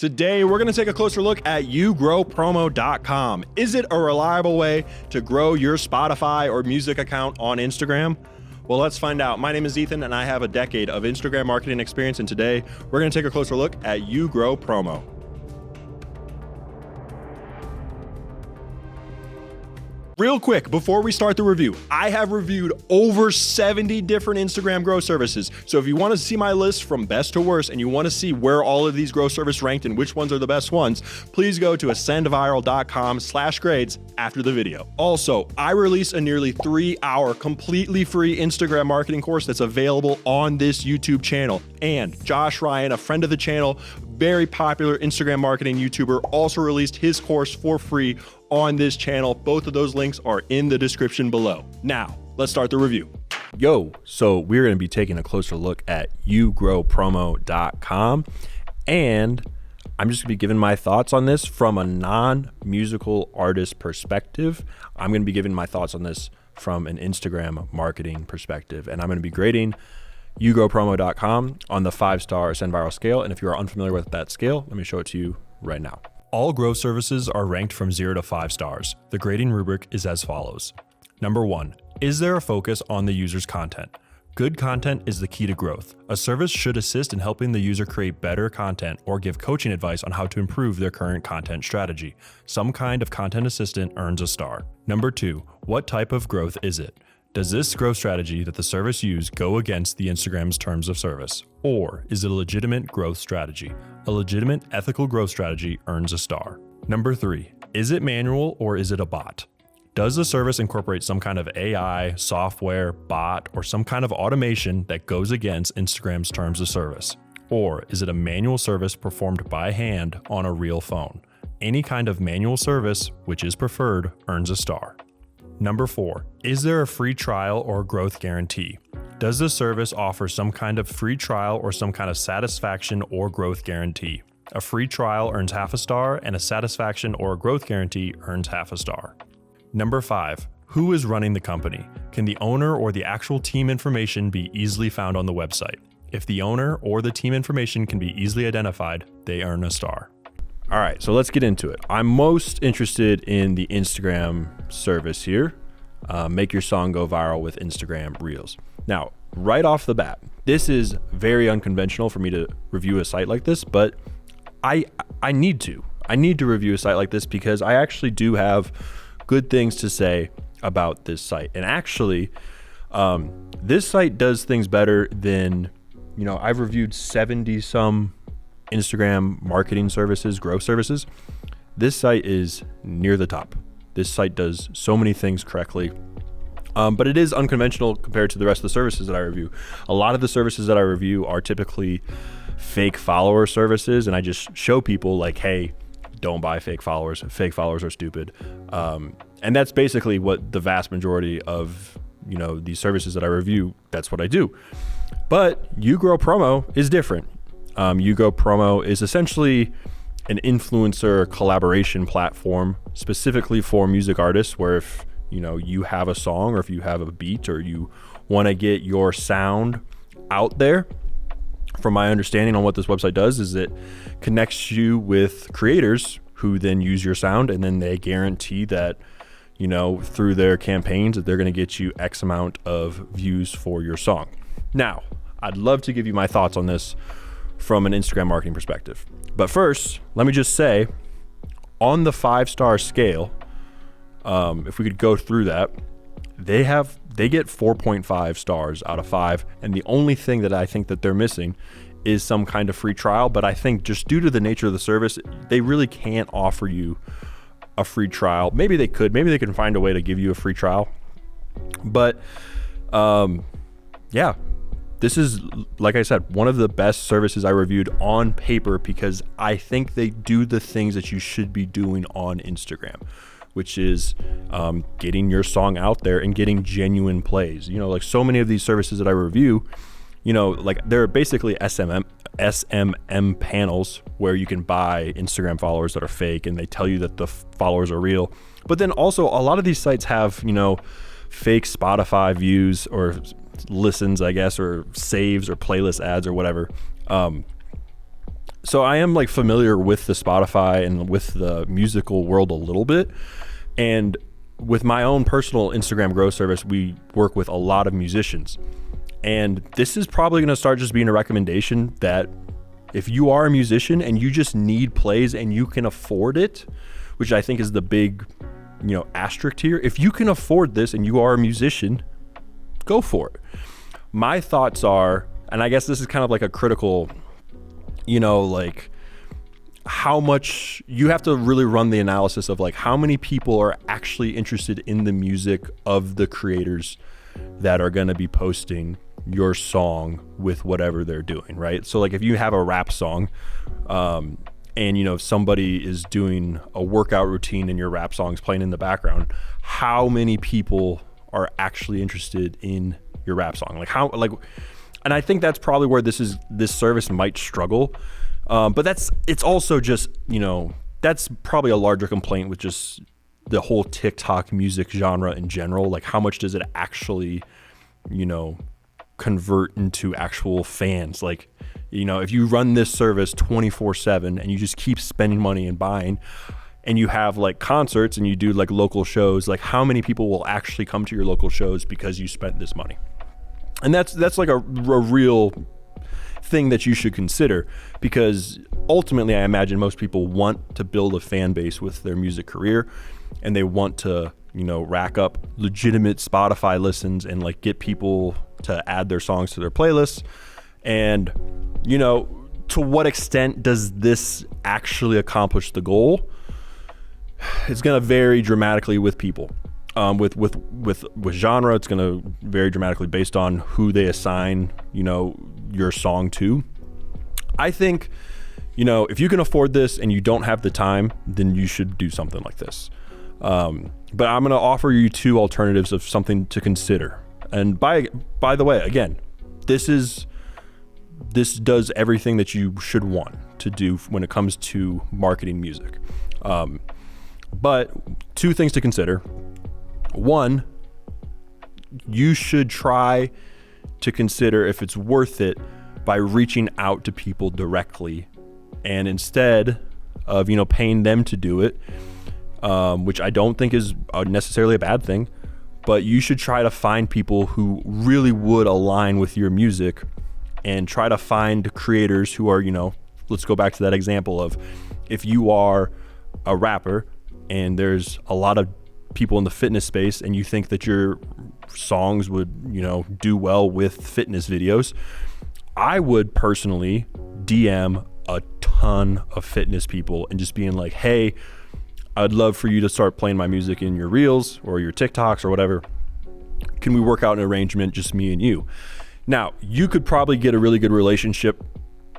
Today, we're going to take a closer look at YouGrowPromo.com. Is it a reliable way to grow your Spotify or music account on Instagram? Well, let's find out. My name is Ethan, and I have a decade of Instagram marketing experience, and today, we're going to take a closer look at YouGrowPromo. Real quick, before we start the review, I have reviewed over 70 different Instagram grow services. So if you want to see my list from best to worst and you want to see where all of these grow services ranked and which ones are the best ones, please go to ascendviral.com/grades after the video. Also, I release a nearly 3-hour completely free Instagram marketing course that's available on this YouTube channel. And Josh Ryan, a friend of the channel, very popular Instagram marketing YouTuber, also released his course for free on this channel. Both of those links are in the description below. Now, let's start the review. So we're going to be taking a closer look at YouGrowPromo.com, and I'm just going to be giving my thoughts on this from a non-musical artist perspective. I'm going to be giving my thoughts on this from an Instagram marketing perspective, and I'm going to be grading YouGrowPromo.com on the 5-star Ascend Viral scale. And if you are unfamiliar with that scale, let me show it to you right now. All grow services are ranked from 0 to 5 stars. The grading rubric is as follows. Number 1, is there a focus on the user's content? Good content is the key to growth. A service should assist in helping the user create better content or give coaching advice on how to improve their current content strategy. Some kind of content assistant earns a star. Number 2, what type of growth is it? Does this growth strategy that the service used go against the Instagram's terms of service? Or is it a legitimate growth strategy? A legitimate ethical growth strategy earns a star. Number 3, is it manual or is it a bot? Does the service incorporate some kind of AI, software, bot, or some kind of automation that goes against Instagram's terms of service? Or is it a manual service performed by hand on a real phone? Any kind of manual service, which is preferred, earns a star. Number 4, is there a free trial or growth guarantee? Does the service offer some kind of free trial or some kind of satisfaction or growth guarantee? A free trial earns half a star, and a satisfaction or a growth guarantee earns half a star. Number 5, who is running the company? Can the owner or the actual team information be easily found on the website? If the owner or the team information can be easily identified, they earn a star. All right, so let's get into it. I'm most interested in the Instagram service here. Make your song go viral with Instagram Reels. Now, right off the bat, this is very unconventional for me to review a site like this, but I need to. I need to review a site like this because I actually do have good things to say about this site. And actually, this site does things better than, I've reviewed 70 some Instagram marketing services, growth services. This site is near the top. This site does so many things correctly, but it is unconventional compared to the rest of the services that I review. A lot of the services that I review are typically fake follower services, and I just show people like, hey, don't buy fake followers. Fake followers are stupid. And that's basically what the vast majority of these services that I review, that's what I do. But YouGrowPromo is different. YouGrowPromo is essentially an influencer collaboration platform specifically for music artists, where if you have a song or if you have a beat or you want to get your sound out there. From my understanding on what this website does is it connects you with creators who then use your sound, and then they guarantee that through their campaigns that they're going to get you X amount of views for your song. Now, I'd love to give you my thoughts on this from an Instagram marketing perspective. But first, let me just say, on the 5-star scale, if we could go through that, they get 4.5 stars out of 5. And the only thing that I think that they're missing is some kind of free trial. But I think just due to the nature of the service, they really can't offer you a free trial. Maybe they can find a way to give you a free trial. But yeah. This is, like I said, one of the best services I reviewed on paper because I think they do the things that you should be doing on Instagram, which is getting your song out there and getting genuine plays. Like so many of these services that I review, like they're basically SMM panels where you can buy Instagram followers that are fake and they tell you that the followers are real. But then also a lot of these sites have, fake Spotify views or listens, I guess, or saves or playlist ads or whatever. So I am like familiar with the Spotify and with the musical world a little bit. And with my own personal Instagram Grow service, we work with a lot of musicians. And this is probably going to start just being a recommendation that if you are a musician and you just need plays and you can afford it, which I think is the big, asterisk here. If you can afford this and you are a musician, go for it. My thoughts are, and I guess this is kind of like a critical, like how much you have to really run the analysis of like how many people are actually interested in the music of the creators that are going to be posting your song with whatever they're doing, right? So like if you have a rap song, and if somebody is doing a workout routine and your rap song's playing in the background, how many people are actually interested in your rap song? And I think that's probably where this service might struggle. But it's also just, that's probably a larger complaint with just the whole TikTok music genre in general. Like how much does it actually, convert into actual fans? Like, if you run this service 24/7 and you just keep spending money and buying, and you have like concerts and you do like local shows, like how many people will actually come to your local shows because you spent this money? And that's like a real thing that you should consider, because ultimately I imagine most people want to build a fan base with their music career, and they want to, rack up legitimate Spotify listens and like get people to add their songs to their playlists. And, to what extent does this actually accomplish the goal? It's going to vary dramatically with people. With genre, it's going to vary dramatically based on who they assign, your song to. I think, if you can afford this and you don't have the time, then you should do something like this. But I'm going to offer you two alternatives of something to consider. And by the way, again, this does everything that you should want to do when it comes to marketing music. But two things to consider. One, you should try to consider if it's worth it by reaching out to people directly, and instead of, paying them to do it, which I don't think is necessarily a bad thing, but you should try to find people who really would align with your music, and try to find creators who are, let's go back to that example of if you are a rapper and there's a lot of people in the fitness space and you think that your songs would, do well with fitness videos, I would personally DM a ton of fitness people and just being like, hey, I'd love for you to start playing my music in your reels or your TikToks or whatever. Can we work out an arrangement, just me and you? Now, you could probably get a really good relationship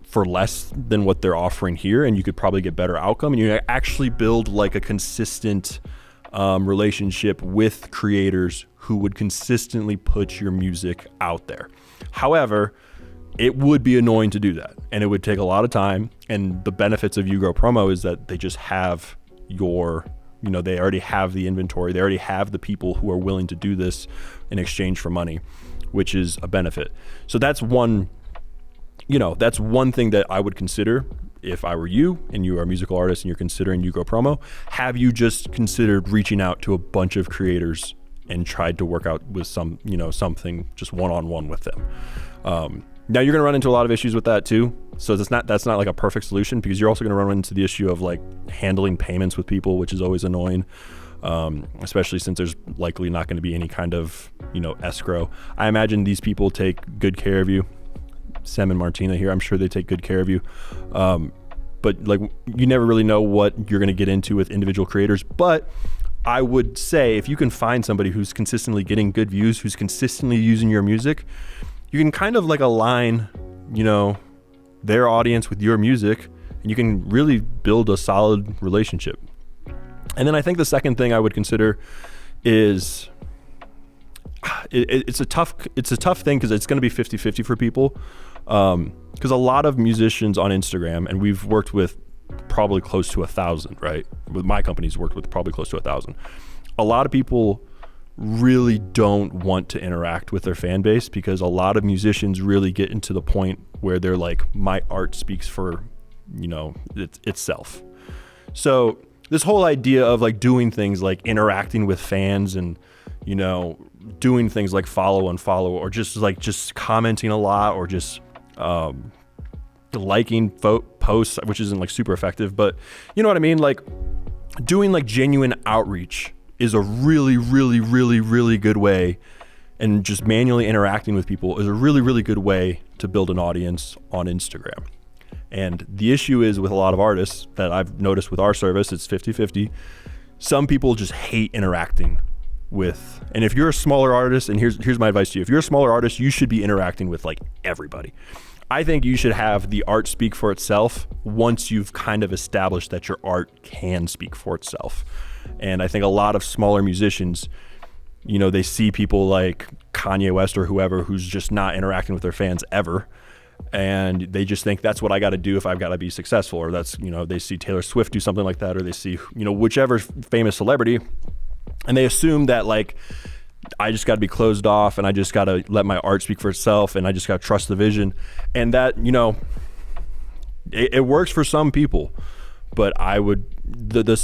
for less than what they're offering here, and you could probably get better outcome, and you actually build like a consistent relationship with creators who would consistently put your music out there. However, it would be annoying to do that, and it would take a lot of time. And the benefits of YouGrowPromo is that they just have your, they already have the inventory. They already have the people who are willing to do this in exchange for money, which is a benefit. So that's one thing that I would consider if I were you and you are a musical artist and you're considering YouGrowPromo. Have you just considered reaching out to a bunch of creators and tried to work out with something just one-on-one with them? Now you're going to run into a lot of issues with that too. So that's not like a perfect solution, because you're also going to run into the issue of like handling payments with people, which is always annoying. Especially since there's likely not going to be any kind of, escrow. I imagine these people take good care of you. Sam and Martina here, I'm sure they take good care of you. But like, you never really know what you're going to get into with individual creators. But I would say if you can find somebody who's consistently getting good views, who's consistently using your music, you can kind of like align, their audience with your music, and you can really build a solid relationship. And then I think the second thing I would consider is it's a tough thing, because it's going to be 50-50 for people. Because a lot of musicians on Instagram, and we've worked with probably close to 1,000, right? With my company's worked with probably close to 1,000. A lot of people really don't want to interact with their fan base, because a lot of musicians really get into the point where they're like, my art speaks for itself. So this whole idea of like doing things like interacting with fans and, doing things like follow, unfollow, or just commenting a lot, or just liking posts, which isn't like super effective, but you know what I mean? Like doing like genuine outreach is a really, really, really, really good way, and just manually interacting with people is a really, really good way to build an audience on Instagram. And the issue is with a lot of artists that I've noticed with our service, it's 50-50. Some people just hate interacting with, and if you're a smaller artist, and here's my advice to you, if you're a smaller artist, you should be interacting with like everybody. I think you should have the art speak for itself once you've kind of established that your art can speak for itself. And I think a lot of smaller musicians, they see people like Kanye West or whoever who's just not interacting with their fans ever, and they just think that's what I got to do if I've got to be successful. Or that's, they see Taylor Swift do something like that, or they see, whichever famous celebrity, and they assume that like I just got to be closed off, and I just got to let my art speak for itself, and I just got to trust the vision. And that, it works for some people, but the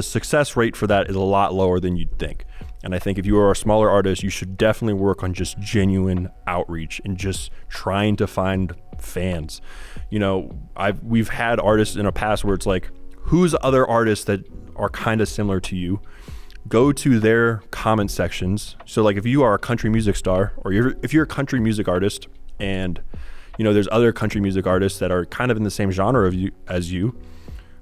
success rate for that is a lot lower than you'd think. And I think if you are a smaller artist, you should definitely work on just genuine outreach and just trying to find fans. We've had artists in the past where it's like, who's other artists that are kind of similar to you? Go to their comment sections. So like if you are a country music star, or if you're a country music artist, and there's other country music artists that are kind of in the same genre as you,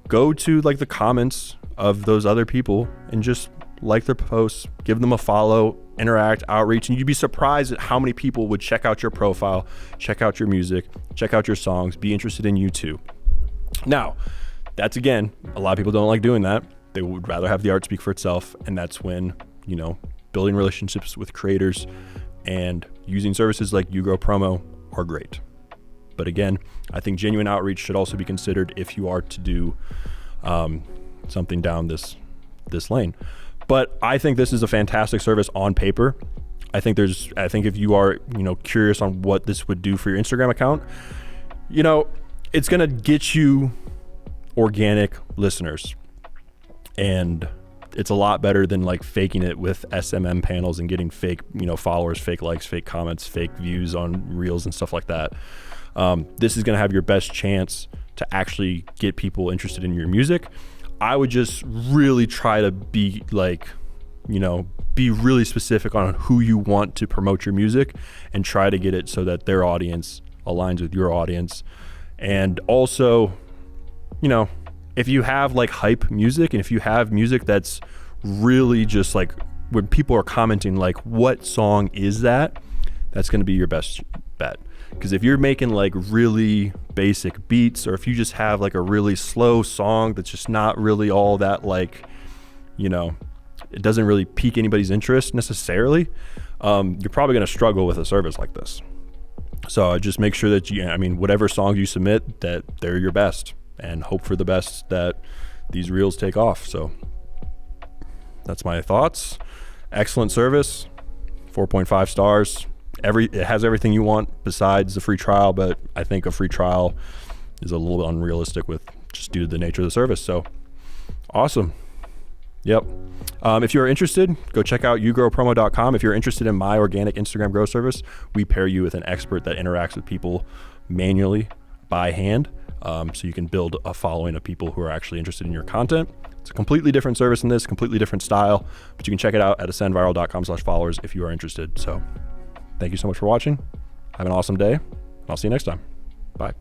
go to like the comments of those other people and just like their posts, give them a follow, interact, outreach, and you'd be surprised at how many people would check out your profile, check out your music, check out your songs, be interested in you too. Now, that's, again, a lot of people don't like doing that. They would rather have the art speak for itself, and that's when, building relationships with creators and using services like YouGrowPromo are great. But again, I think genuine outreach should also be considered if you are to do something down this lane. But I think this is a fantastic service on paper. I think if you are, curious on what this would do for your Instagram account, it's going to get you organic listeners. And it's a lot better than like faking it with SMM panels and getting fake, followers, fake likes, fake comments, fake views on reels and stuff like that. This is going to have your best chance to actually get people interested in your music. I would just really try to be like, be really specific on who you want to promote your music, and try to get it so that their audience aligns with your audience. And also, if you have like hype music, and if you have music that's really just like when people are commenting like, what song is that? That's going to be your best bet. Because if you're making like really basic beats, or if you just have like a really slow song that's just not really all that like, it doesn't really pique anybody's interest necessarily, you're probably going to struggle with a service like this. So just make sure that whatever songs you submit, that they're your best, and hope for the best that these reels take off. So that's my thoughts. Excellent service, 4.5 stars. It has everything you want besides the free trial, but I think a free trial is a little bit unrealistic due to the nature of the service. So awesome. Yep. If you're interested, go check out YouGrowPromo.com. If you're interested in my organic Instagram grow service, we pair you with an expert that interacts with people manually by hand. So you can build a following of people who are actually interested in your content. It's a completely different service than this, completely different style, but you can check it out at ascendviral.com/followers if you are interested. So thank you so much for watching. Have an awesome day, and I'll see you next time. Bye.